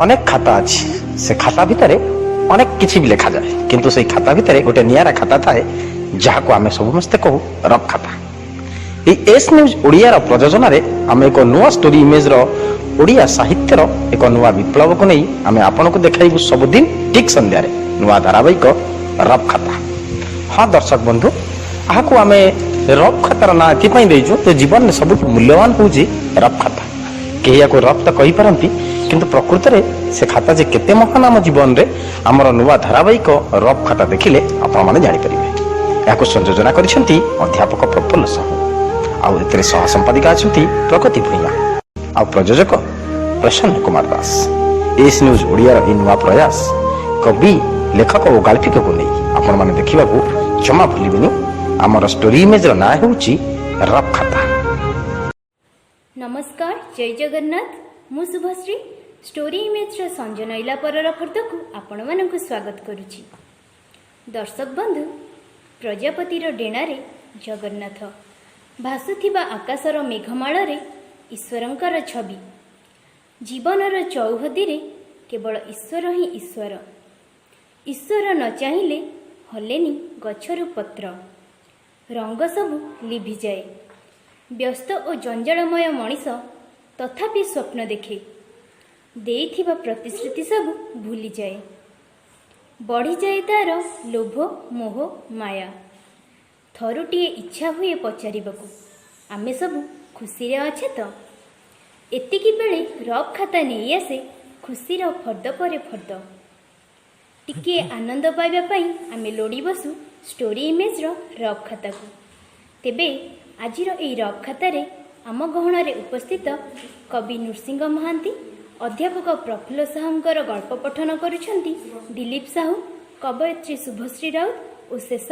अनेक खाता अच्छी से खाता भितर अनेक किसी भी लिखा जाए किंतु से खाता भितर गोटे नियारा खाता थाए जहाँ को आम समस्ते कहू रफ खाता। एस न्यूज ओडिया प्रयोजन आम एक नुआ स्टोरी इमेज ओडिया साहित्यर एक नुआ विप्लव को नहीं आम आपन को देखाइबू सबुदिन ठीक संध्या नुआ धारावाहिक रफ खाता। हाँ दर्शक बंधु आपको आम रफ खातार ना एपाई तो जीवन में सब मूल्यवान हूँ रफ खाता। कहीं या रफ तो कही पारती किंतु प्रकृत में से खाता जे केते महान आम जीवन में आमर नुआ धारावाहिक रफ खाता देखिले आपण माने जानि परिबे। याको संयोजना करिसेंती अध्यापक प्रफुल्ल साहू आउ एतरे सह संपादिका अछंती प्रगति भुइया आउ प्रयोजक प्रसन्न कुमार दास। एस न्यूज ओडिया इ नुआ प्रयास कवि लेखक और गाल्पिक को नहीं आपण माने देखिबा को जमा भूलिबेनी। आमर स्टोरी इमेज ना होउची रफ खाता। नमस्कार जय जगन्नाथ मु शुभश्री स्टोरी इमेज संजनईला पर फर्द को आपण मानक स्वागत करुछि। दर्शक बंधु प्रजापतिर डेणारे जगन्नाथ भासुथिबा आकाशर मेघमाल ईश्वरंकर छवि जीवनर चौहदी रे केवल ईश्वर ही ईश्वर। ईश्वर न चाहिए हलेनी गछर पत्र रंग सबु लिभि जाए। व्यस्त और जंजालमय मनीष तथापि स्वप्न देखे देइथिबा प्रतिश्रुति सब भूली जाए। बढ़ी जाए तार लोभ मोह माया। थरुटिए इच्छा हुए पचारिबाकू आमे सब खुशी रे अच्छे तो एतिकी बेले रफ खाता नहीं आसे खुशीर फर्द पर फर्द। टिके आनंद पाइबा पई आमे लोड़ी बसु स्टोरी इमेज रफ खाता को। तेबे आजिर एई रफ खातारे आम गहणार उपस्थित कवि नृसिंह महांती अध्यापक प्रफुल्ल साहूंकर गल्प पठन करुछंती दिलीप साहू कवयित्री शुभश्री राउत और शेष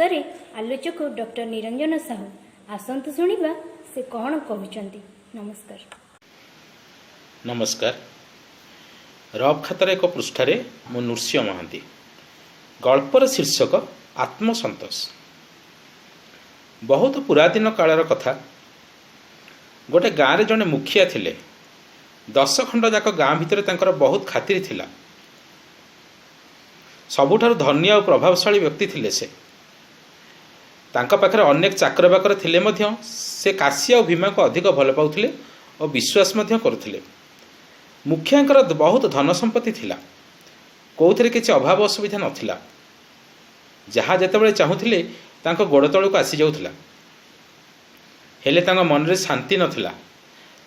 आलोचक डॉक्टर निरंजन साहू। आसंतु शुणिबा से कौन कहउछंती। नमस्कार। नमस्कार। रफ खातार एक पृष्ठारे मु नृसिंह महांती गल्पर शीर्षक आत्मसंतोष। बहुत पुरातन कालर कथा गोटे गाँव में जड़े मुखिया थिले। 10 खंड जाक गाँ भितर तांकर बहुत खातिर थिला। सबुठारु धनी और प्रभावशाली व्यक्ति थिले से। तांका पाखरे अनेक चाकर बाकर थिले मध्य से काशी और भीमा को अधिक भल पाउथिले और विश्वास मध्य करुथिले। मुखियांकर बहुत धन संपत्ति थिला। कोउथरे किछि अभाव असुविधा नथिला। जहाँ जेतेबेले चाहुथिले तांको गोड़ तळକୁ आसी जाउथिला। हेले तांको मन रे शांति नथिला।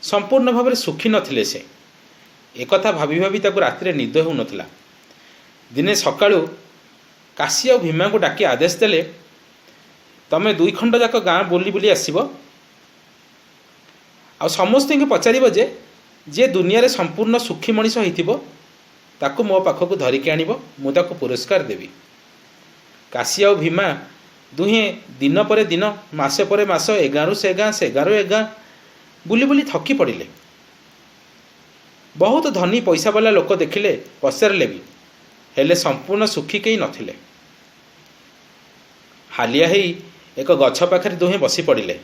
संपूर्ण भाव सुखी नथिले से। एकथा भाभी भाभी ताको रात्रि निद हेउ नथिला। दिने सकाळु काशी और भीमा को डाकी आदेश देले तमे 2 खंड जाक गाँ बुली बुली आसीबो आ समस्त के पचारिबो जे दुनिया रे संपूर्ण सुखी मनीष होइथिबो ताको मो पाखक धरिके आनिबो मु ताको पुरस्कार देबी। काशी और भीमा दुहे दिन पर दिन मासे पर मास ए गाँरु से गाँ से गाँरु ए गाँ बुली बुली थकी पड़िले। बहुत धनी पैसा वाला लोक देखिले पचारे भी हेले संपूर्ण सुखी कहीं नथिले। हालिया ही एक गछ पाखरे दुहे बसी पड़िले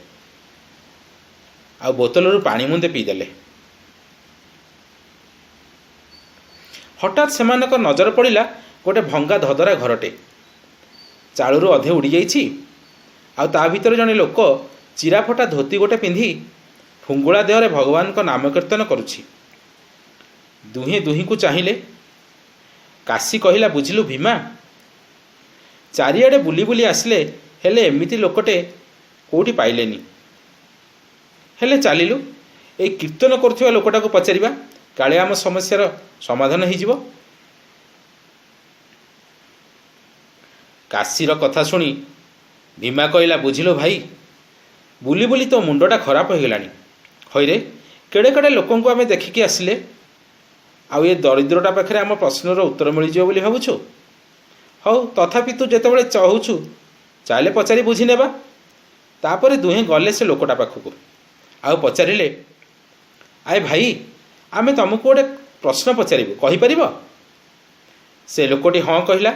आ बोतलरू पानी मुंदे पीदेले। हठात सेमानक नजर पड़िला गोटे भंगा धदरा घरटे। चालू अधे उड़ी जाइछि आ ता भीतर जने लोक चिराफटा धोती गोटे पिंधि फुंगुला देहरे भगवान को नाम कीर्तन करुछि। दुहे दुही को चाहिए। काशी कहिला बुझिलु भीमा चारिआडे बुली बुली आसले हेले एमिति लोकटे कोठी पाइलेनी। हेले चलिलु ए कीर्तन करुथिबा लोकटा को पचारिबा काले आम समस्यार समाधान हो जिवो। काशीर कथा शुणी भीमा कहला बुझिलो भाई बुली बुली तो मुंडटा खराब हो गलानी। हईरे केड़े केड़े लोकों को आमे देखिकी आसिले आउ ये दरिद्रटा पाखरे आम प्रश्नर उत्तर मिल जिवो बोली भाबुछु। हौ तथापि तू जेतेबेले चाहुछु चाले पचारि बुझी नेबा। तापरे दुहे गले से लोकटा पाखकु आउ पचारिले आए भाई आमे तुमको गोटे प्रश्न पचारिबु कहि परिबो। से लोकटी हाँ कहला।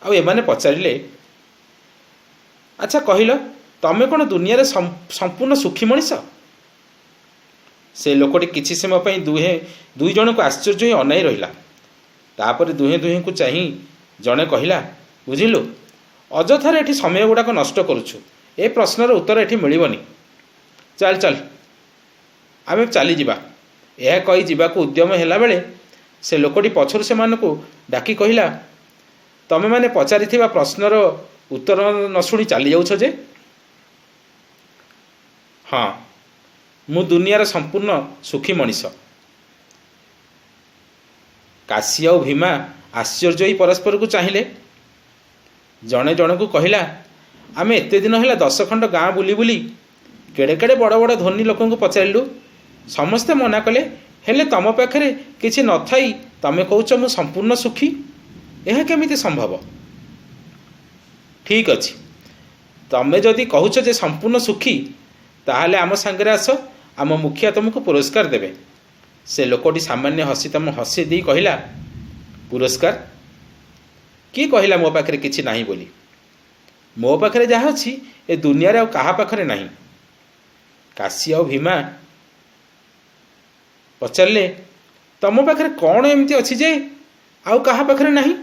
आउ एमाने पचारिले अच्छा कहल तमें कौन दुनिया रे संपूर्ण सुखी मनीष। से लोकटी किछि समय पई दुई जन को आश्चर्य ही अनाई रहिला। तापर दुहें दुहें को चाही जणे कहिला, बुझिलु अଯଥାରେ एठी समय गुड़ाक नष्ट करुछु, ए प्रश्नर उत्तर एठी मिलिबनी। चल चल आमे चली जिबा। यह कही जीवाक उद्यम हेला बेले से लोकटी पछरु से मानकु डाकी कहिला, तमे माने पचारिथिबा प्रश्नर उत्तर न शुणी चली जाउछ जे? हाँ, मु दुनियार संपूर्ण सुखी मनीष। काशी और भीमा आश्चर्य ही परस्पर को चाहिए। जड़े जन को कहला, आमे एते दिन है 10 खंड गाँ बुली बुली केड़े केड़े बड़ बड़ धनी लोक पचारू, समस्ते मना कले, हेले तम पाखे किसी न थाई तमे कहूच मु संपूर्ण सुखी। यह केमिति संभव? ठीक अच्छे, तमे जदि कहूच जे संपूर्ण सुखी ताहले आम सांगरे आस, आम मुखिया तुमको पुरस्कार देवे। से लोकटी सामान्य हसी तम हसी दी कहला, पुरस्कार किए कहला मो पाखे किछि नाही बोली? मो पाखे जहाँ अच्छी ए दुनिया रे कहा पाखरे नाही। काशी और भीमा पचारे, तम पाखे कौन एमती अच्छी जे आउ कहा पाखरे नाही?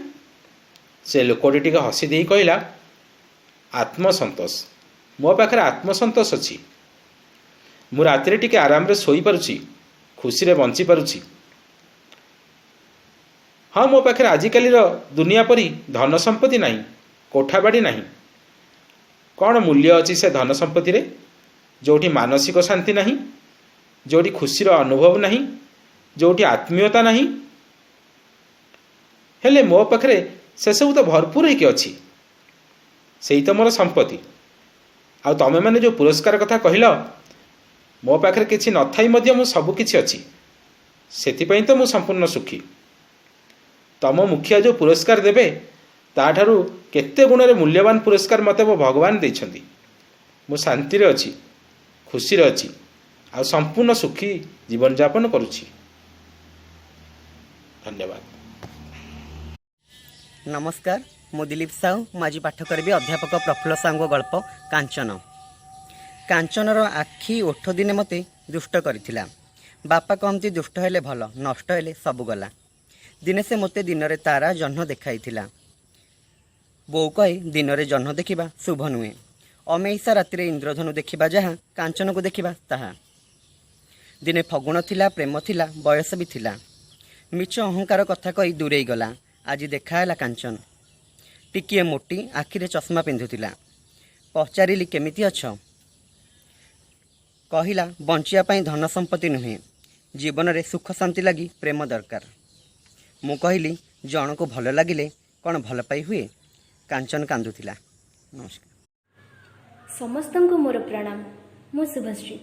से लोकटी टिके हसी दे कहला, आत्मसंतोष। मो पाखे आत्मसंतोष अच्छी। मु राति टिके आराम रे सोई पारुछि, खुशी रे बंची पारुछि। हाँ, मो पाखे आजिकाली दुनिया परी धन संपत्ति नहीं, कोठाबाड़ी नहीं। कौन मूल्य अच्छी से धन संपत्ति रे? जोठी मानसिक शांति नहीं, जोठी खुशी अनुभव नहीं, जोठी आत्मीयता नहीं। हेले मो पाखे से सब तो भरपूर है कि अच्छी, से तो मोर संपत्ति। आ तमे मैंने जो पुरस्कार कथा कहल, मो पाखे किसी न थाई मध्य मु सब किछि अच्छी, सेथिपई तो मु संपूर्ण सुखी। तम मुखिया जो पुरस्कार देवे ताठारू केते गुण रे मूल्यवान पुरस्कार मते मो भगवान देइछंती। मु शांति रे अछि, खुशी रे अछि, आ संपूर्ण सुखी जीवन यापन करुछि। धन्यवाद। नमस्कार, मु दिलीप साहू। मु आज पाठ करी अध्यापक प्रफुल्ल साहू गल्प कांचन। कांचनर आखि ओठ दिने मते दुष्ट करथिला। बापा कहती दुष्ट हेले भल, नष्ट हेले सबु गला। दिने से मते दिन रे तारा जह्न देखाइथिला। बोऊ कहे दिन रे जह्न देखिबा शुभ नुहे। अमेईसा राति इंद्रधनु देखिबा जहाँ, कांचन को देखिबा ताहा। दिने फगुण थिला, प्रेम थिला, बयस भी थिला। मिछ अहंकार कथा कही दूरेई गला। आज देखाला कांचन। टिकिए मोटी, आखिरे चश्मा पिंधुथिला। पचारिली केमिति अछ? कहिला बंचिया पाई धन संपत्ति नुहे, जीवन रे सुख शांति लगी प्रेम दरकार। मु कहली जन को भल लगिले कौन भल पाई हुए? कांचन कांदुथिला। नमस्कार। समस्तंको मोर प्रणाम। मु शुभश्री।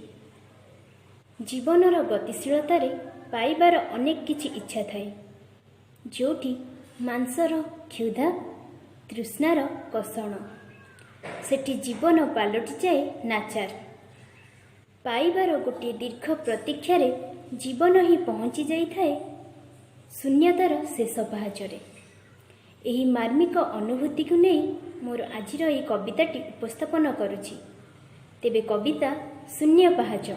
जीवनर गतिशीलतार पाइबार अनेक किछि इच्छा थाए, जोठी मांसर क्षुधा, तृष्णार कषण, सेठी जीवन पालटि जाए नाचार। पाइबार गोटे दीर्घ प्रतीक्षार जीवन ही पहुँची जाए शून्यतार शेष पाहाचरे। एही मार्मिक अनुभूति को नहीं मोर आजिर ये कविताटी उपस्थापन करुछि। तेबे कविता शून्य पाहाच।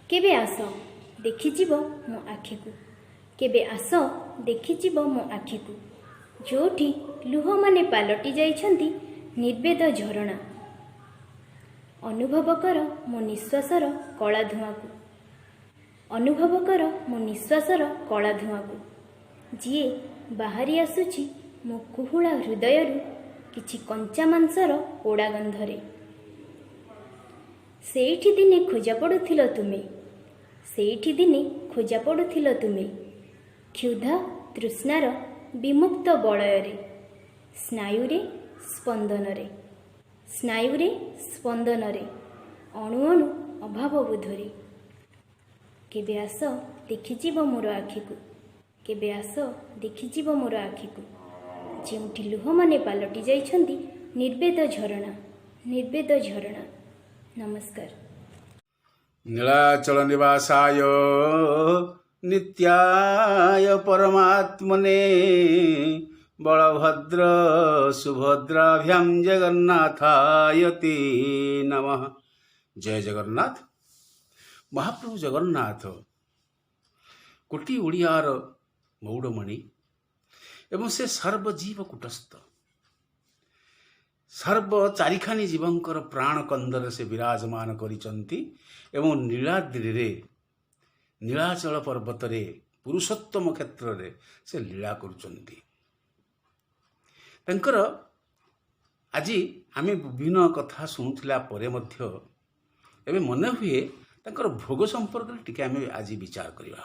केबे आस देखिजिब मो आखि को, केबे आस देखिजिब मो आखि को, जोठी लुह माने पालटि जाइछन्ति निर्वेद झरणा। अनुभव कर मो निश्वासर कला धुआं को, अनुभव कर मो निश्वासर कला धुआं को। जीए बाहरी आसुछि मो कुहुला हृदयरु किछि कंचा मांसर पोड़ा गंधरे। सेठी दिने खोजा पड़ुथिल तुमे, सेठी दिने खोजा पड़ुथिल तुमे, क्षुधा तृष्णार विमुक्त बलयरे, स्नायुरे स्पंदनरे, स्नायुरे स्पंदनरे, अणु अणु अभाव बोधरे। केबे आस देखिजिब मोर आखि को, केबे आस देखिजिब मोर आखि को, जोठी लुह माने पालटि जाइछन्ति निर्वेद झरणा, निर्वेद झरणा। नमस्कार। नीलाचल निवासाय नित्याय परमात्मने बलभद्र सुभद्राभ्यां जगन्नाथाय ते नमः। जय जगन्नाथ। ମହାପ୍ରଭୁ ଜଗନ୍ନାଥ କୋଟି ଓଡ଼ିଆର ମଉଡ଼ମଣି ଏବଂ ସେ ସର୍ବଜୀବ କୂଟସ୍ଥ, ସର୍ବ ଚାରିଖାନି ଜୀବଙ୍କର ପ୍ରାଣ କନ୍ଦରେ ସେ ବିରାଜମାନ କରିଛନ୍ତି ଏବଂ ନୀଳାଦ୍ରିରେ ନୀଳାଚଳ ପର୍ବତରେ ପୁରୁଷୋତ୍ତମ କ୍ଷେତ୍ରରେ ସେ ଲୀଳା କରୁଛନ୍ତି। ତାଙ୍କର ଆଜି ଆମେ ବିଭିନ୍ନ କଥା ଶୁଣୁଥିଲା ପରେ ମଧ୍ୟ ଏବେ ମନେ ହୁଏ ତାଙ୍କର ଭୋଗ ସମ୍ପର୍କରେ ଟିକେ ଆମେ ଆଜି ବିଚାର କରିବା।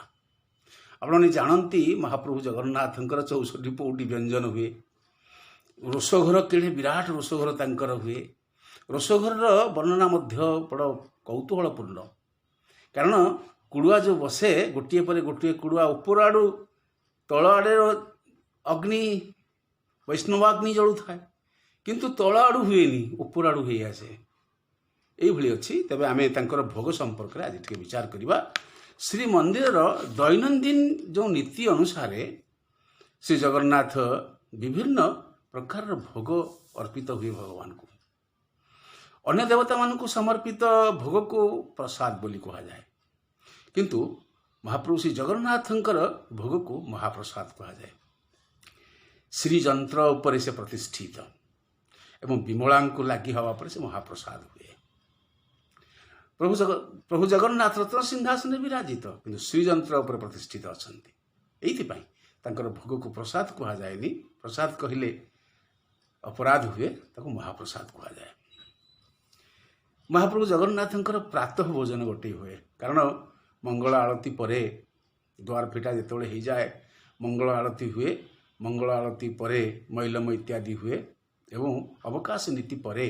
ଆପଣମାନେ ଜାଣନ୍ତି ମହାପ୍ରଭୁ ଜଗନ୍ନାଥଙ୍କର 64 ବ୍ୟଞ୍ଜନ ହୁଏ। ରୋଷଘର କେଡ଼େ ବିରାଟ ରୋଷଘର ତାଙ୍କର ହୁଏ। ରୋଷଘରର ବର୍ଣ୍ଣନା ମଧ୍ୟ ବଡ଼ କୌତୂହଳପୂର୍ଣ୍ଣ, କାରଣ କୁଡ଼ୁଆ ଯେଉଁ ବସେ ଗୋଟିଏ ପରେ ଗୋଟିଏ କୁଡ଼ୁଆ ଉପର ଆଡ଼ୁ ତଳ ଆଡ଼େ ଅଗ୍ନି ବୈଷ୍ଣବାଗ୍ନି ଜଳୁଥାଏ, କିନ୍ତୁ ତଳ ଆଡ଼ୁ ହୁଏନି, ଉପର ଆଡ଼ୁ ହେଇ ଆସେ। ଏଇଭଳି ଅଛି। ତେବେ ଆମେ ତାଙ୍କର ଭୋଗ ସମ୍ପର୍କରେ ଆଜି ଟିକେ ବିଚାର କରିବା। ଶ୍ରୀମନ୍ଦିରର ଦୈନନ୍ଦିନ ଯେଉଁ ନୀତି ଅନୁସାରେ ଶ୍ରୀ ଜଗନ୍ନାଥ ବିଭିନ୍ନ ପ୍ରକାରର ଭୋଗ ଅର୍ପିତ ହୁଏ ଭଗବାନଙ୍କୁ। ଅନ୍ୟ ଦେବତାମାନଙ୍କୁ ସମର୍ପିତ ଭୋଗକୁ ପ୍ରସାଦ ବୋଲି କୁହାଯାଏ, କିନ୍ତୁ ମହାପ୍ରଭୁ ଶ୍ରୀ ଜଗନ୍ନାଥଙ୍କର ଭୋଗକୁ ମହାପ୍ରସାଦ କୁହାଯାଏ। ଶ୍ରୀଯନ୍ତ୍ର ଉପରେ ସେ ପ୍ରତିଷ୍ଠିତ ଏବଂ ବିମଳାଙ୍କୁ ଲାଗି ହେବା ପରେ ସେ ମହାପ୍ରସାଦ ହୁଏ। ପ୍ରଭୁ ଜଗନ୍ନାଥ ରତ୍ନ ସିଂହାସନରେ ବିରାଜିତ, କିନ୍ତୁ ଶ୍ରୀଯନ୍ତ୍ର ଉପରେ ପ୍ରତିଷ୍ଠିତ ଅଛନ୍ତି। ଏଇଥିପାଇଁ ତାଙ୍କର ଭୋଗକୁ ପ୍ରସାଦ କୁହାଯାଏନି। ପ୍ରସାଦ କହିଲେ ଅପରାଧ ହୁଏ, ତାକୁ ମହାପ୍ରସାଦ କୁହାଯାଏ। ମହାପ୍ରଭୁ ଜଗନ୍ନାଥଙ୍କର ପ୍ରାତଃ ଭୋଜନ ଗୋଟିଏ ହୁଏ, କାରଣ ମଙ୍ଗଳ ଆଳତୀ ପରେ ଦ୍ୱାର ଫିଟା ଯେତେବେଳେ ହେଇଯାଏ ମଙ୍ଗଳ ଆଳତୀ ହୁଏ। ମଙ୍ଗଳ ଆଳତୀ ପରେ ମୈଲମ ଇତ୍ୟାଦି ହୁଏ ଏବଂ ଅବକାଶ ନୀତି ପରେ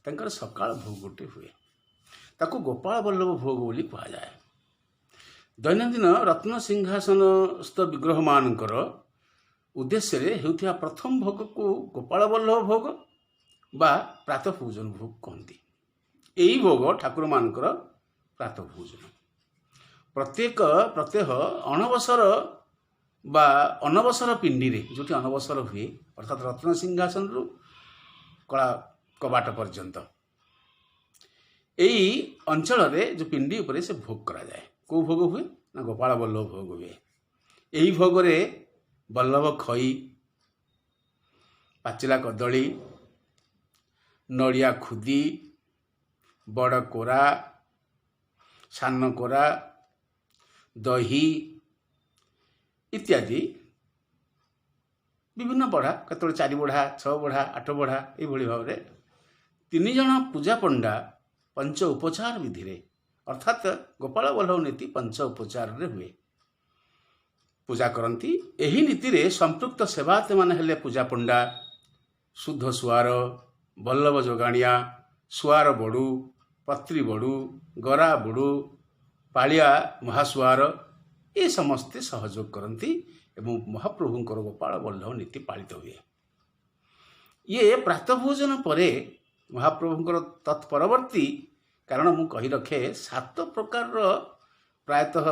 ତାଙ୍କର ସକାଳ ଭୋଗ ଗୋଟିଏ ହୁଏ। ତାକୁ ଗୋପାଳ ବଲ୍ଲଭ ଭୋଗ ବୋଲି କୁହାଯାଏ। ଦୈନନ୍ଦିନ ରତ୍ନ ସିଂହାସନସ୍ଥ ବିଗ୍ରହମାନଙ୍କର ଉଦ୍ଦେଶ୍ୟରେ ହେଉଥିବା ପ୍ରଥମ ଭୋଗକୁ ଗୋପାଳ ବଲ୍ଲଭ ଭୋଗ ବା ପ୍ରାତଃ ଭୋଜନ ଭୋଗ କହନ୍ତି। ଏହି ଭୋଗ ଠାକୁରମାନଙ୍କର ପ୍ରାତଃ ଭୋଜନ। ପ୍ରତ୍ୟହ ଅଣବସର ବା ଅନବସର ପିଣ୍ଡିରେ, ଯେଉଁଠି ଅନବସର ହୁଏ ଅର୍ଥାତ୍ ରତ୍ନ ସିଂହାସନରୁ କଳା କବାଟ ପର୍ଯ୍ୟନ୍ତ, ଏହି ଅଞ୍ଚଳରେ ଯେଉଁ ପିଣ୍ଡି ଉପରେ ସେ ଭୋଗ କରାଯାଏ। କେଉଁ ଭୋଗ ହୁଏ ନା ଗୋପାଳ ବଲ୍ଲଭ ଭୋଗ ହୁଏ। ଏହି ଭୋଗରେ ବଲ୍ଲଭ ଖଇ, ପାଚିଲା କଦଳୀ, ନଡ଼ିଆ ଖୁଦି, ବଡ଼ କୋରା, ସାନ କୋରା, ଦହି ଇତ୍ୟାଦି ବିଭିନ୍ନ ବଢ଼ା, କେତେବେଳେ 4 ବଢ଼ା, 6 ବଢ଼ା, 8 ବଢ଼ା, ଏଇଭଳି ଭାବରେ 3 ଜଣ ପୂଜା ପଣ୍ଡା ପଞ୍ଚ ଉପଚାର ବିଧିରେ, ଅର୍ଥାତ୍ ଗୋପାଳ ବଲ୍ଲଭ ନୀତି ପଞ୍ଚ ଉପଚାରରେ ହୁଏ, ପୂଜା କରନ୍ତି। ଏହି ନୀତିରେ ସମ୍ପୃକ୍ତ ସେବାୟତମାନେ ହେଲେ ପୂଜା ପଣ୍ଡା, ଶୁଦ୍ଧ ସୁଆର, ବଲ୍ଲଭ ଯୋଗାଣିଆ, ସୁଆର ବଡ଼ୁ, ପତ୍ରୀ ବଡ଼ୁ, ଗରା ବଡ଼ୁ, ପାଳିଆ ମହାସୁଆର, ଏ ସମସ୍ତେ ସହଯୋଗ କରନ୍ତି ଏବଂ ମହାପ୍ରଭୁଙ୍କର ଗୋପାଳ ବଲ୍ଲଭ ନୀତି ପାଳିତ ହୁଏ। ଇଏ ପ୍ରାତଃ ଭୋଜନ ପରେ ମହାପ୍ରଭୁଙ୍କର ତତ୍ପରବର୍ତ୍ତୀ, କାରଣ ମୁଁ କହି ରଖେ 7 ପ୍ରକାରର ପ୍ରାତଃ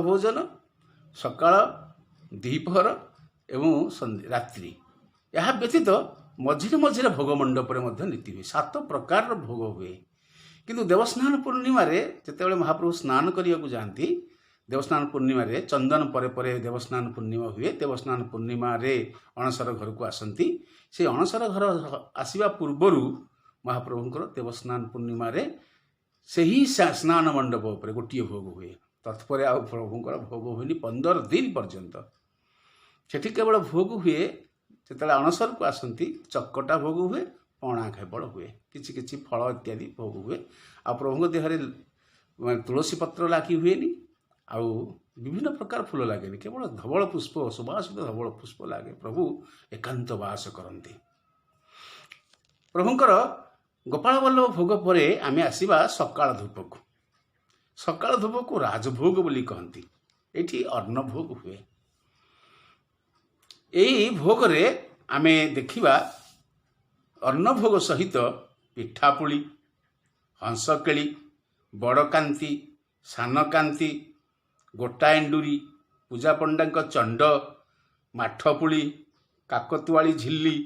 ଭୋଜନ, ସକାଳ, ଦ୍ୱିପହର ଏବଂ ରାତ୍ରି। ଏହା ବ୍ୟତୀତ ମଝିରେ ମଝିରେ ଭୋଗ ମଣ୍ଡପରେ ମଧ୍ୟ ନୀତି ହୁଏ। 7 ପ୍ରକାରର ଭୋଗ ହୁଏ। କିନ୍ତୁ ଦେବସ୍ନାନ ପୂର୍ଣ୍ଣିମାରେ ଯେତେବେଳେ ମହାପ୍ରଭୁ ସ୍ନାନ କରିବାକୁ ଯାଆନ୍ତି, ଦେବସ୍ନାନ ପୂର୍ଣ୍ଣିମାରେ ଚନ୍ଦନ ପରେ ପରେ ଦେବସ୍ନାନ ପୂର୍ଣ୍ଣିମା ହୁଏ। ଦେବସ୍ନାନ ପୂର୍ଣ୍ଣିମାରେ ଅଣସର ଘରକୁ ଆସନ୍ତି। ସେ ଅଣସର ଘର ଆସିବା ପୂର୍ବରୁ ମହାପ୍ରଭୁଙ୍କର ଦେବସ୍ନାନ ପୂର୍ଣ୍ଣିମାରେ ସେହି ସ୍ନାନ ମଣ୍ଡପ ଉପରେ ଗୋଟିଏ ଭୋଗ ହୁଏ। ତତ୍ପରେ ଆଉ ପ୍ରଭୁଙ୍କର ଭୋଗ ହୁଏନି 15 ଦିନ ପର୍ଯ୍ୟନ୍ତ। ସେଠି କେବଳ ଭୋଗ ହୁଏ ଯେତେବେଳେ ଅଣସରକୁ ଆସନ୍ତି, ଚକଟା ଭୋଗ ହୁଏ, ପଣା କେବଳ ହୁଏ, କିଛି କିଛି ଫଳ ଇତ୍ୟାଦି ଭୋଗ ହୁଏ। ଆଉ ପ୍ରଭୁଙ୍କ ଦେହରେ ତୁଳସୀ ପତ୍ର ଲାଗି ହୁଏନି, ଆଉ ବିଭିନ୍ନ ପ୍ରକାର ଫୁଲ ଲାଗେନି, କେବଳ ଧବଳ ପୁଷ୍ପ, ସୁବାସିତ ଧବଳ ପୁଷ୍ପ ଲାଗେ। ପ୍ରଭୁ ଏକାନ୍ତ ବାସ କରନ୍ତି। ପ୍ରଭୁଙ୍କର ଗୋପାଳ ବଲ୍ଲଭ ଭୋଗ ପରେ ଆମେ ଆସିବା ସକାଳ ଧୂପକୁ। ସକାଳ ଧୂପକୁ ରାଜଭୋଗ ବୋଲି କହନ୍ତି। ଏଠି ଅନ୍ନ ଭୋଗ ହୁଏ। ଏହି ଭୋଗରେ ଆମେ ଦେଖିବା ଅନ୍ନ ଭୋଗ ସହିତ ପିଠାପୁଳି, ହଂସକେଳି, ବଡ଼କାନ୍ତି, ସାନକାନ୍ତି, ଗୋଟା ଏଣ୍ଡୁରି, ପୂଜାପଣ୍ଡାଙ୍କ ଚଣ୍ଡ, ମାଠପୁଳି, କାକତୁଆଳି ଝିଲ୍ଲି,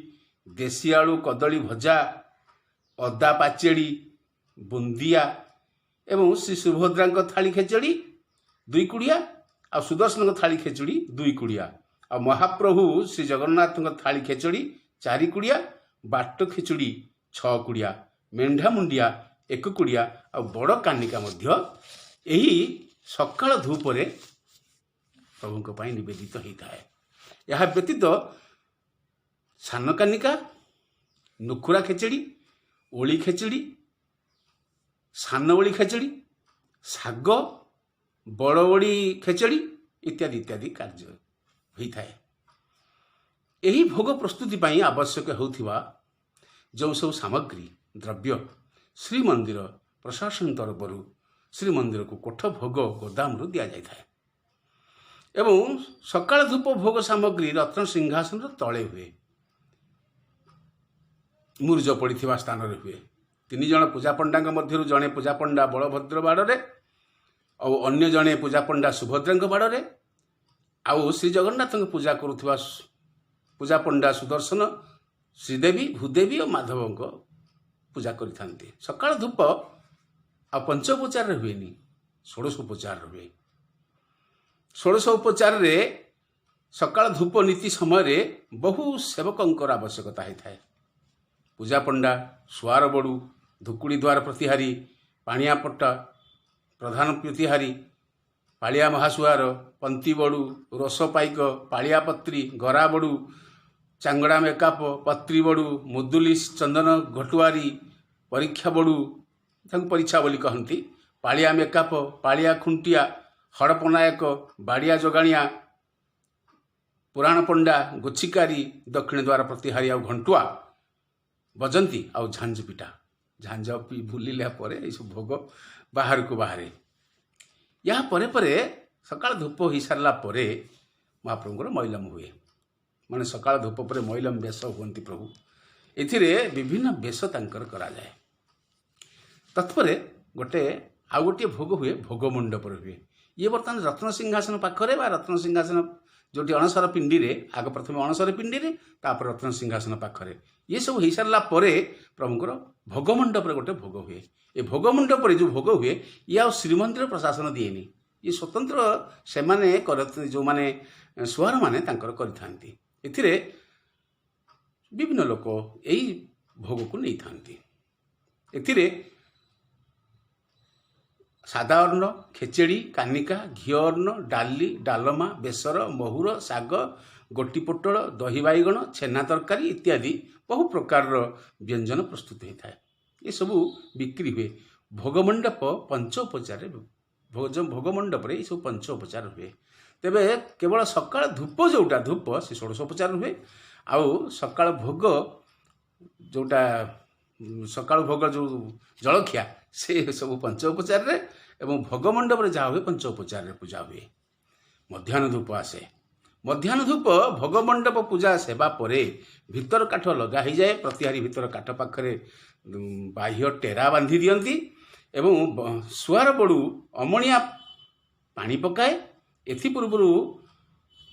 ଦେଶୀ ଆଳୁ କଦଳୀ ଭଜା, ଅଦା ପାଚେଡ଼ି, ବୁନ୍ଦିଆ ଏବଂ ଶ୍ରୀ ସୁଭଦ୍ରାଙ୍କ ଥାଳି ଖେଚଡ଼ି 2 କୁଡ଼ିଆ ଆଉ ସୁଦର୍ଶନଙ୍କ ଥାଳି ଖେଚଡ଼ି 2 କୁଡ଼ିଆ ଆଉ ମହାପ୍ରଭୁ ଶ୍ରୀ ଜଗନ୍ନାଥଙ୍କ ଥାଳି ଖେଚଡ଼ି 4 କୁଡ଼ିଆ ବାଟ ଖେଚୁଡ଼ି 6 କୁଡ଼ିଆ ମେଣ୍ଢା ମୁଣ୍ଡିଆ 1 କୁଡ଼ିଆ ଆଉ ବଡ଼ କାନିକା ମଧ୍ୟ ଏହି ସକାଳ ଧୂପରେ ପ୍ରଭୁଙ୍କ ପାଇଁ ନିବେଦିତ ହୋଇଥାଏ। ଏହା ବ୍ୟତୀତ ସାନ କାନିକା, ନୁଖୁରା ଖେଚଡ଼ି, ଓଳି ଖେଚଡ଼ି, ସାନ ଓଳି ଖେଚଡ଼ି, ଶାଗ, ବଡ଼ ଓଳି ଖେଚଡ଼ି ଇତ୍ୟାଦି ଇତ୍ୟାଦି କାର୍ଯ୍ୟ ହୋଇଥାଏ। ଏହି ଭୋଗ ପ୍ରସ୍ତୁତି ପାଇଁ ଆବଶ୍ୟକ ହେଉଥିବା ଯେଉଁ ସବୁ ସାମଗ୍ରୀ ଦ୍ରବ୍ୟ ଶ୍ରୀମନ୍ଦିର ପ୍ରଶାସନ ତରଫରୁ ଶ୍ରୀମନ୍ଦିରକୁ କୋଠ ଭୋଗ ଗୋଦାମରୁ ଦିଆଯାଇଥାଏ ଏବଂ ସକାଳ ଧୂପ ଭୋଗ ସାମଗ୍ରୀ ରତ୍ନ ସିଂହାସନର ତଳେ ହୁଏ, ମୁରୁଜ ପଡ଼ିଥିବା ସ୍ଥାନରେ ହୁଏ। 3 ଜଣ ପୂଜାପଣ୍ଡାଙ୍କ ମଧ୍ୟରୁ ଜଣେ ପୂଜାପଣ୍ଡା ବଳଭଦ୍ର ବାଡ଼ରେ ଆଉ ଅନ୍ୟ ଜଣେ ପୂଜାପଣ୍ଡା ସୁଭଦ୍ରାଙ୍କ ବାଡ଼ରେ ଆଉ ଶ୍ରୀ ଜଗନ୍ନାଥଙ୍କ ପୂଜା କରୁଥିବା ପୂଜାପଣ୍ଡା ସୁଦର୍ଶନ, ଶ୍ରୀଦେବୀ, ଭୂଦେବୀ ଓ ମାଧବଙ୍କ ପୂଜା କରିଥାନ୍ତି। ସକାଳ ଧୂପ ଆଉ ପଞ୍ଚୋପଚାରରେ ହୁଏନି, 16 ଉପଚାରରେ ହୁଏ। 16 ଉପଚାରରେ ସକାଳ ଧୂପ ନୀତି ସମୟରେ ବହୁ ସେବକଙ୍କର ଆବଶ୍ୟକତା ହୋଇଥାଏ। ପୂଜାପଣ୍ଡା, ସୁଆର ବଡ଼ୁ, ଧୁକୁଡ଼ି ଦ୍ୱାର ପ୍ରତିହାରୀ, ପାଣିଆ ପଟ୍ଟା ପ୍ରଧାନ ପ୍ରତିହାରୀ, ପାଳିଆ ମହାସୁଆର, ପନ୍ତି ବଡ଼ୁ, ରୋଷ ପାଇକ, ପାଳିଆ ପତ୍ରୀ, ଗରା ବଡ଼ୁ, ଚାଙ୍ଗଡ଼ା ମେକାପ, ପତ୍ରୀ ବଡ଼ୁ, ମୁଦୁଲିସ ଚନ୍ଦନ ଘଟୁଆରୀ, ପରୀକ୍ଷା ବଡ଼ୁ, ତାଙ୍କୁ ପରୀକ୍ଷା ବୋଲି କହନ୍ତି, ପାଳିଆ ମେକାପ, ପାଳିଆ ଖୁଣ୍ଟିଆ, ହଡ଼ପ ନାୟକ, ବାଡ଼ିଆ ଯୋଗାଣିଆ, ପୁରାଣ ପଣ୍ଡା, ଗୋଛିକାରୀ, ଦକ୍ଷିଣ ଦ୍ୱାର ପ୍ରତିହାରୀ ଆଉ ଘଣ୍ଟୁଆ, ବଜନ୍ତି ଆଉ ଝାଞ୍ଜ ପିଟା। ଝାଞ୍ଜ ବୁଲିଲା ପରେ ଏଇସବୁ ଭୋଗ ବାହାରକୁ ବାହାରେ। ଏହା ପରେ ପରେ ସକାଳ ଧୂପ ହୋଇସାରିଲା ପରେ ମହାପ୍ରଭୁଙ୍କର ମଇଲମ ହୁଏ, ମାନେ ସକାଳ ଧୂପ ପରେ ମଇଲମ ବେଶ ହୁଅନ୍ତି ପ୍ରଭୁ। ଏଥିରେ ବିଭିନ୍ନ ବେଶ ତାଙ୍କର କରାଯାଏ। ତତ୍ପରେ ଆଉ ଗୋଟିଏ ଭୋଗ ହୁଏ, ଭୋଗ ମଣ୍ଡପରେ ହୁଏ। ଇଏ ବର୍ତ୍ତମାନ ରତ୍ନ ସିଂହାସନ ପାଖରେ ବା ରତ୍ନ ସିଂହାସନ ଯେଉଁଠି ଅଣସର ପିଣ୍ଡିରେ, ଆଗ ପ୍ରଥମେ ଅଣସର ପିଣ୍ଡିରେ ତାପରେ ରତ୍ନ ସିଂହାସନ ପାଖରେ, ଇଏ ସବୁ ହେଇସାରିଲା ପରେ ପ୍ରଭୁଙ୍କର ଭୋଗ ମଣ୍ଡପରେ ଗୋଟେ ଭୋଗ ହୁଏ। ଏ ଭୋଗ ମଣ୍ଡପରେ ଯେଉଁ ଭୋଗ ହୁଏ ଇଏ ଆଉ ଶ୍ରୀମନ୍ଦିର ପ୍ରଶାସନ ଦିଏନି, ଇଏ ସ୍ୱତନ୍ତ୍ର ସେମାନେ ଯେଉଁମାନେ ସୁଆରମାନେ ତାଙ୍କର କରିଥାନ୍ତି। ଏଥିରେ ବିଭିନ୍ନ ଲୋକ ଏଇ ଭୋଗକୁ ନେଇଥାନ୍ତି। ଏଥିରେ ସାଦା ଅନ୍ନ, ଖେଚେଡ଼ି, କାନିକା, ଘିଅ ଅନ୍ନ, ଡାଲି, ଡାଲମା, ବେସର, ମହୁର, ଶାଗ, ଗୋଟି ପୋଟଳ, ଦହି ବାଇଗଣ, ଛେନା ତରକାରୀ ଇତ୍ୟାଦି ବହୁ ପ୍ରକାରର ବ୍ୟଞ୍ଜନ ପ୍ରସ୍ତୁତ ହୋଇଥାଏ। ଏସବୁ ବିକ୍ରି ହୁଏ। ଭୋଗମଣ୍ଡପ ପଞ୍ଚୋପଚାରରେ ଭୋଗ ମଣ୍ଡପରେ ଏସବୁ ପଞ୍ଚୋପଚାର ହୁଏ। ତେବେ କେବଳ ସକାଳ ଧୂପ ଯେଉଁଟା ଧୂପ ସେ 16 ଉପଚାର ହୁଏ, ଆଉ ସକାଳ ଭୋଗ ଯେଉଁଟା ସକାଳୁ ଭୋଗ ଯେଉଁ ଜଳଖିଆ ସେ ସବୁ ପଞ୍ଚୋପଚାରରେ ଏବଂ ଭୋଗ ମଣ୍ଡପରେ ଯାହା ହୁଏ ପଞ୍ଚୋପଚାରରେ ପୂଜା ହୁଏ। ମଧ୍ୟାହ୍ନ ଧୂପ ଆସେ। ମଧ୍ୟାହ୍ନ ଧୂପ ଭୋଗ ମଣ୍ଡପ ପୂଜା ସେବା ପରେ ଭିତର କାଠ ଲଗା ହୋଇଯାଏ। ପ୍ରତିହାରୀ ଭିତର କାଠ ପାଖରେ ବାହ୍ୟ ଟେରା ବାନ୍ଧି ଦିଅନ୍ତି ଏବଂ ସୁଆର ବଡ଼ୁ ଅମଣିଆ ପାଣି ପକାଏ। ଏଥିପୂର୍ବରୁ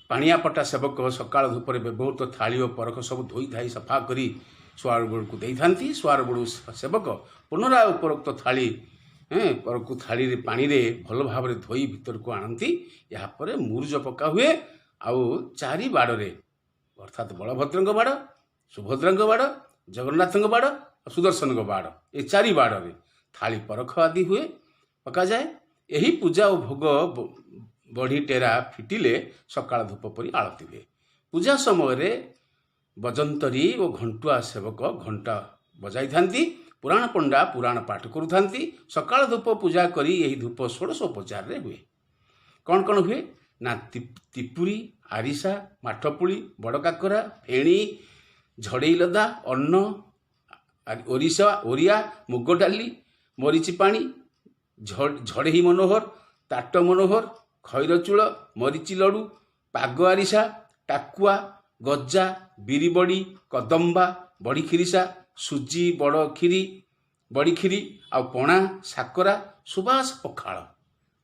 ପାଣିଆ ପଟା ସେବକ ସକାଳ ଧୂପରେ ବ୍ୟବହୃତ ଥାଳି ଓ ପରଖ ସବୁ ଧୋଇଧାଇ ସଫା କରି ସୁଆର ବଡ଼ୁକୁ ଦେଇଥାନ୍ତି। ସୁଆର ବଡ଼ୁ ସେବକ ପୁନରାୟ ଉପରୋକ୍ତ ଥାଳିରେ ପାଣିରେ ଭଲ ଭାବରେ ଧୋଇ ଭିତରକୁ ଆଣନ୍ତି। ଏହାପରେ ମୁରୁଜ ପକା ହୁଏ ଆଉ 4 ବାଡ଼ରେ ଅର୍ଥାତ୍ ବଳଭଦ୍ରଙ୍କ ବାଡ଼, ସୁଭଦ୍ରାଙ୍କ ବାଡ଼, ଜଗନ୍ନାଥଙ୍କ ବାଡ଼, ସୁଦର୍ଶନଙ୍କ ବାଡ଼, ଏ 4 ବାଡ଼ରେ ଥାଳି ପରଖ ଆଦି ହୁଏ, ପକାଯାଏ। ଏହି ପୂଜା ଓ ଭୋଗ ବଢ଼ି ଟେରା ଫିଟିଲେ ସକାଳ ଧୂପ ପରି ଆଳତି ହୁଏ। ପୂଜା ସମୟରେ ବଜନ୍ତରୀ ଓ ଘଣ୍ଟୁଆ ସେବକ ଘଣ୍ଟା ବଜାଇଥାନ୍ତି। ପୁରାଣ ପଣ୍ଡା ପୁରାଣ ପାଠ କରୁଥାନ୍ତି। ସକାଳ ଧୂପ ପୂଜା କରି ଏହି ଧୂପ 16 ଉପଚାରରେ ହୁଏ। କ'ଣ କ'ଣ ହୁଏ ନା ତିପୁରୀ, ଆରିସା, ମାଠପୁଳି, ବଡ଼ କାକରା, ଫେଣି, ଝଡ଼େଇ ଲଦା, ଅନ୍ନ, ଓରିଆ, ମୁଗ ଡାଲି, ମରିଚି ପାଣି, ଝଡ଼େଇ ମନୋହର, ତାଟ ମନୋହର, ଖଇର ଚୂଳ, ମରିଚି ଲଡ଼ୁ, ପାଗ ଆରିସା, ଟାକୁଆ, ଗଜା, ବିରି ବଡ଼ି, କଦମ୍ବା, ବଡ଼ି ଖିରିସା, ସୁଜି ବଡ଼ି କ୍ଷୀରି ଆଉ ପଣା, ସାକରା, ସୁବାସ ପଖାଳ।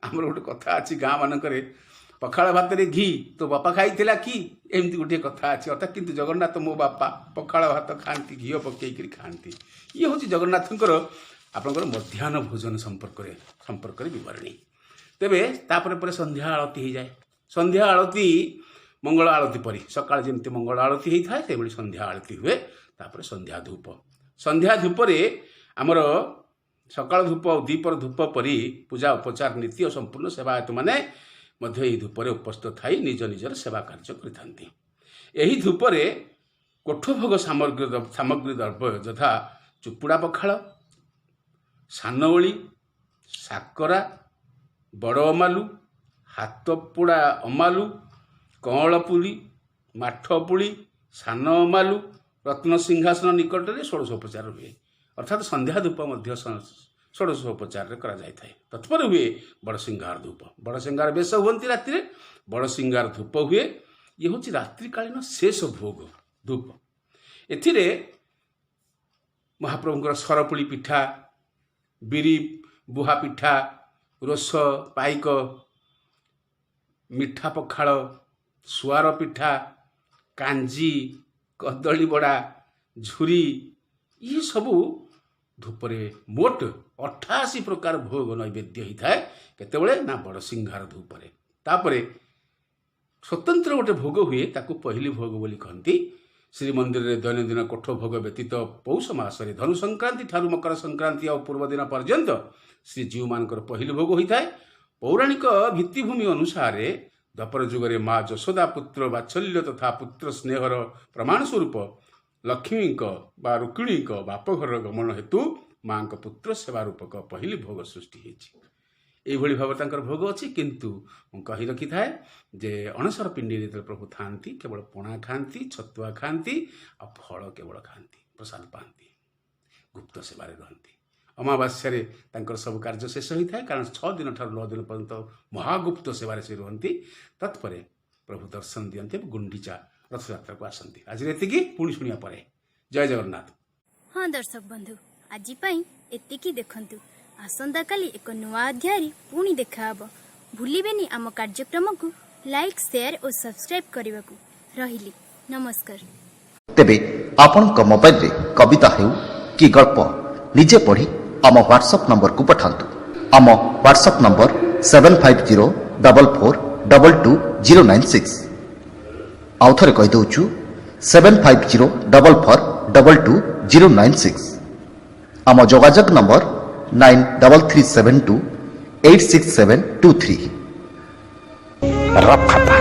ଆମର ଗୋଟେ କଥା ଅଛି ଗାଁ ମାନଙ୍କରେ, ପଖାଳ ଭାତରେ ଘି ତୋ ବାପା ଖାଇଥିଲା କି, ଏମିତି ଗୋଟିଏ କଥା ଅଛି। ଅର୍ଥାତ୍ କିନ୍ତୁ ଜଗନ୍ନାଥ ମୋ ବାପା ପଖାଳ ଭାତ ଖାଆନ୍ତି, ଘିଅ ପକେଇକରି ଖାଆନ୍ତି। ଇଏ ହେଉଛି ଜଗନ୍ନାଥଙ୍କର ଆପଣଙ୍କର ମଧ୍ୟାହ୍ନ ଭୋଜନ ସମ୍ପର୍କରେ ବିବରଣୀ। ତେବେ ତାପରେ ପରେ ସନ୍ଧ୍ୟା ଆଳତୀ ହେଇଯାଏ। ସନ୍ଧ୍ୟା ଆଳତୀ ମଙ୍ଗଳ ଆଳତୀ ପରି ସକାଳେ ଯେମିତି ମଙ୍ଗଳ ଆଳତୀ ହେଇଥାଏ ସେଭଳି ସନ୍ଧ୍ୟା ଆଳତୀ ହୁଏ। ତାପରେ ସନ୍ଧ୍ୟା ଧୂପ। ସନ୍ଧ୍ୟା ଧୂପରେ ଆମର ସକାଳ ଧୂପ ଦ୍ୱିପହର ଧୂପ ପରି ପୂଜା ଉପଚାର ନୀତି ଓ ସମ୍ପୂର୍ଣ୍ଣ ସେବାୟତମାନେ ମଧ୍ୟ ଏହି ଧୂପରେ ଉପସ୍ଥିତ ଥାଇ ନିଜ ନିଜର ସେବା କାର୍ଯ୍ୟ କରିଥାନ୍ତି। ଏହି ଧୂପରେ କୋଠଭୋଗ ସାମଗ୍ରୀ ଦ୍ରବ୍ୟ ଯଥା ଚୁପୁଡ଼ା ପଖାଳ, ସାନ ଓଳି, ସାକରା, ବଡ଼ ଅମାଲୁ, ହାତ ପୋଡ଼ା ଅମାଲୁ, କଅଁଳ ପୁରୀ, ମାଠ ପୁଳି, ସାନ ଅମାଲୁ, ରତ୍ନ ସିଂହାସନ ନିକଟରେ ଷୋଡ଼ଶୋପଚାର ହୁଏ। ଅର୍ଥାତ୍ ସନ୍ଧ୍ୟା ଧୂପ ମଧ୍ୟ ଷୋଡ଼ଶୋପଚାରରେ କରାଯାଇଥାଏ। ତତ୍ପରେ ହୁଏ ବଡ଼ସିଂହାର ଧୂପ। ବଡ଼ସିଂହାର ବେଶ ହୁଅନ୍ତି ରାତିରେ, ବଡ଼ସିଂହାର ଧୂପ ହୁଏ। ଇଏ ହେଉଛି ରାତ୍ରିକାଳୀନ ଶେଷ ଭୋଗ ଧୂପ। ଏଥିରେ ମହାପ୍ରଭୁଙ୍କର ସରପୁଳି ପିଠା, ବିରି ବୁହା ପିଠା, ରୋଷ ପାଇକ, ମିଠା ପଖାଳ, ସୁଆର ପିଠା, କାଞ୍ଜି, କଦଳୀ ବଡ଼ା, ଝୁରି ଇଏ ସବୁ ଧୂପରେ ମୋଟ 88 ପ୍ରକାର ଭୋଗ ନୈବେଦ୍ୟ ହୋଇଥାଏ। କେତେବେଳେ ନା ବଡ଼ସିଂହାର ଧୂପରେ। ତାପରେ ସ୍ୱତନ୍ତ୍ର ଗୋଟେ ଭୋଗ ହୁଏ, ତାକୁ ପହିଲି ଭୋଗ ବୋଲି କହନ୍ତି। ଶ୍ରୀମନ୍ଦିରରେ ଦୈନନ୍ଦିନ କୋଠ ଭୋଗ ବ୍ୟତୀତ ପୌଷ ମାସରେ ଧନୁ ସଂକ୍ରାନ୍ତି ଠାରୁ ମକର ସଂକ୍ରାନ୍ତି ଆଉ ପୂର୍ବ ଦିନ ପର୍ଯ୍ୟନ୍ତ ଶ୍ରୀଜୀଉମାନଙ୍କର ପହିଲି ଭୋଗ ହୋଇଥାଏ। ପୌରାଣିକ ଭିତ୍ତିଭୂମି ଅନୁସାରେ ଦ୍ୱାପର ଯୁଗରେ ମା ଯଶୋଦା ପୁତ୍ର ବାତ୍ସଲ୍ୟ ତଥା ପୁତ୍ର ସ୍ନେହର ପ୍ରମାଣ ସ୍ୱରୂପ ଲକ୍ଷ୍ମୀଙ୍କ ବା ରୁକ୍ମିଣୀଙ୍କ ବାପଘରର ଗମନ ହେତୁ ମାଙ୍କ ପୁତ୍ର ସେବା ରୂପକ ପହିଲି ଭୋଗ ସୃଷ୍ଟି ହୋଇଛି। এইଭଳି ଭାବରେ ତାଙ୍କର ଭୋଗ ଅଛି। କିନ୍ତୁ ମୁଁ କହି ରଖିଥାଏ ଯେ ଅଣସର ପିଣ୍ଡିରେ ଯେତେବେଳେ ପ୍ରଭୁ ଥାଆନ୍ତି କେବଳ ପଣା ଖାଆନ୍ତି, ଛତୁଆ ଖାଆନ୍ତି ଆଉ ଫଳ କେବଳ ଖାଆନ୍ତି, ପ୍ରସାଦ ପାଆନ୍ତି, ଗୁପ୍ତ ସେବାରେ ରହନ୍ତି। ଅମାବାସ୍ୟାରେ ତାଙ୍କର ସବୁ କାର୍ଯ୍ୟ ଶେଷ ହୋଇଥାଏ, କାରଣ 6 ଦିନ ଠାରୁ 9 ଦିନ ପର୍ଯ୍ୟନ୍ତ ମହାଗୁପ୍ତ ସେବାରେ ସେ ରୁହନ୍ତି। ତତ୍ପରେ ପ୍ରଭୁ ଦର୍ଶନ ଦିଅନ୍ତି ଏବଂ ଗୁଣ୍ଡିଚା ରଥଯାତ୍ରାକୁ ଆସନ୍ତି। ଆଜି ଏତିକି, ପୁଣି ଶୁଣିବା ପରେ। ଜୟ ଜଗନ୍ନାଥ। ହଁ ଦର୍ଶକ ବନ୍ଧୁ, ଆଜି ପାଇଁ ଏତିକି। ଦେଖନ୍ତୁ, ଆସନ୍ତାକାଲି ଏକ ନୂଆ ଅଧ୍ୟାୟରେ ପୁଣି ଦେଖାହବ। ଭୁଲିବେନି ଆମ କାର୍ଯ୍ୟକ୍ରମକୁ ଲାଇକ୍, ସେୟାର ଓ ସବସ୍କ୍ରାଇବ୍ କରିବାକୁ। ରହିଲି, ନମସ୍କାର। ତେବେ ଆପଣଙ୍କ ମୋବାଇଲରେ କବିତା ହେଉ କି ଗଳ୍ପ ନିଜେ ପଢ଼ି ଆମ ହ୍ୱାଟ୍ସଆପ୍ ନମ୍ବରକୁ ପଠାନ୍ତୁ। ଆମ ହ୍ୱାଟ୍ସଆପ୍ ନମ୍ବର 7504422096। ଆଉ ଥରେ କହିଦେଉଛୁ 7504422096। ଆମ ଯୋଗାଯୋଗ ନମ୍ବର 9337286723। ରଫ୍ ଖାତା।